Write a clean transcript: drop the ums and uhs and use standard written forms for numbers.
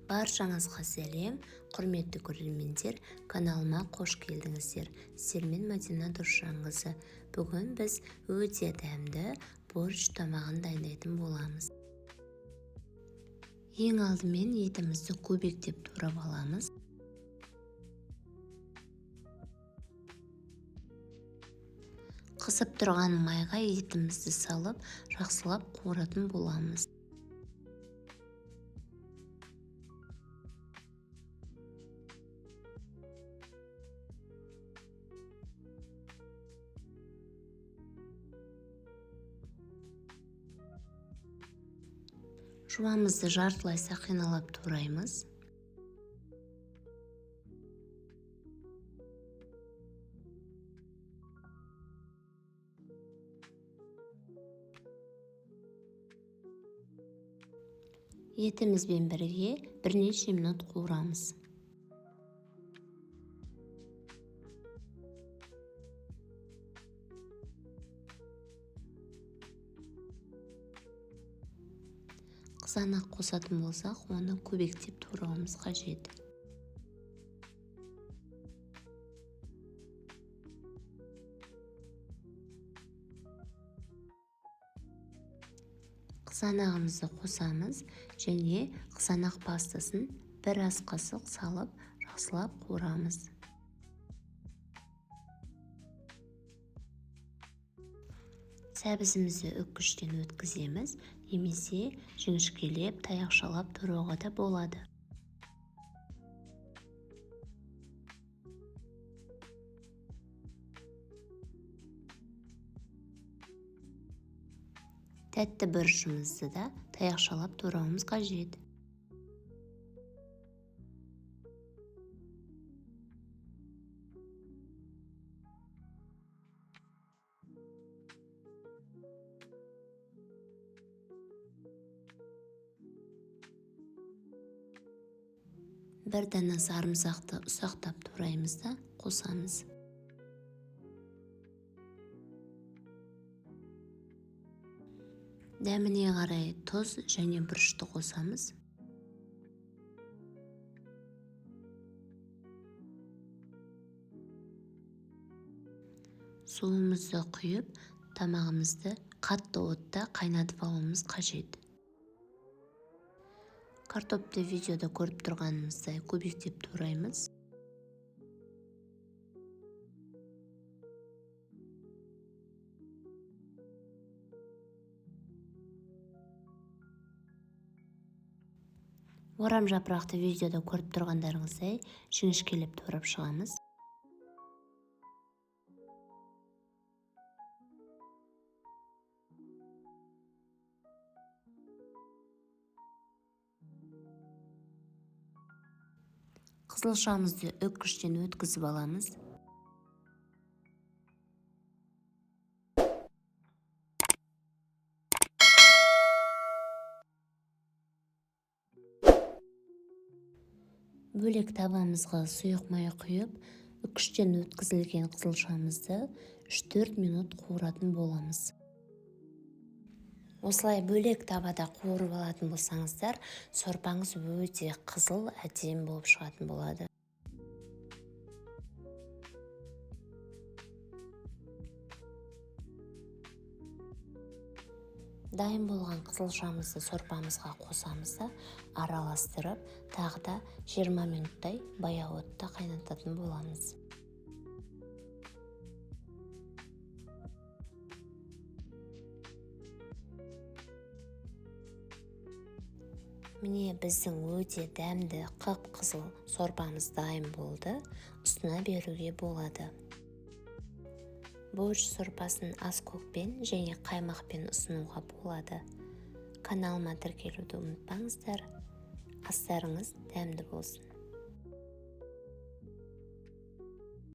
Баршаңызға сәлем, құрметті көрермендер, каналыма қош келдіңіздер. Сіздермен Мәдина Досжанқызы. Бүгін біз өте дәмді борщ тамағын дайындайтын боламыз. Ең алдымен етімізді көбіктеп турап аламыз. Қысып тұрған майға етімізді салып, жақсылап қуыратын боламыз. Жуамызды жартылай сақиналап тураймыз. Етімізбен бірге бірнеше минут қуырамыз. Қызанақ қосатын болсақ, оны көбіктеп турауымыз қажет. Қызанағымызды қосамыз және қызанақ пастасын бір ас қасық салып, жақсылап қуырамыз. Сәбізімізді үккіштен өткіземіз, немесе жіңішкелеп, таяқшалап тұруға да болады. Тәтті борщымызды да таяқшалап турауымыз қажет. Бір дана сарымсақты ұсақтап тураймыз да қосамыз. Дәміне қарай тұз және бұрышты қосамыз. Суымызды құйып, тамағымызды қатты отта қайнатып алуымыз қажет. Картопты видеода көріп тұрғанымыздай көбіктеп тураймыз. Орам жапырақты видеода көріп тұрғандарыңыздай жіңішкелеп турап шығамыз. Қызылшамызды үккіштен өткізіп аламыз. Бөлек табамызға сұйық май құйып, үккіштен өткізілген қызылшамызды 3-4 минут қуыратын боламыз. Осылай бөлек табада қуырып алатын болсаңыздар, сорпаңыз өте қызыл, әдемі болып шығатын болады. Дайын болған қызылшамызды сорпамызға қосамыз да, араластырып, тағы да 20 минуттай баяу отта қайнататын боламыз. Міне біздің өте дәмді қып-қызыл сорпамыз дайын болды. Үстіне беруге болады. Борщ сорпасын аскөкпен және қаймақпен ұсынуға болады. Каналыма тіркелуді ұмытпаңыздар. Астарыңыз дәмді болсын.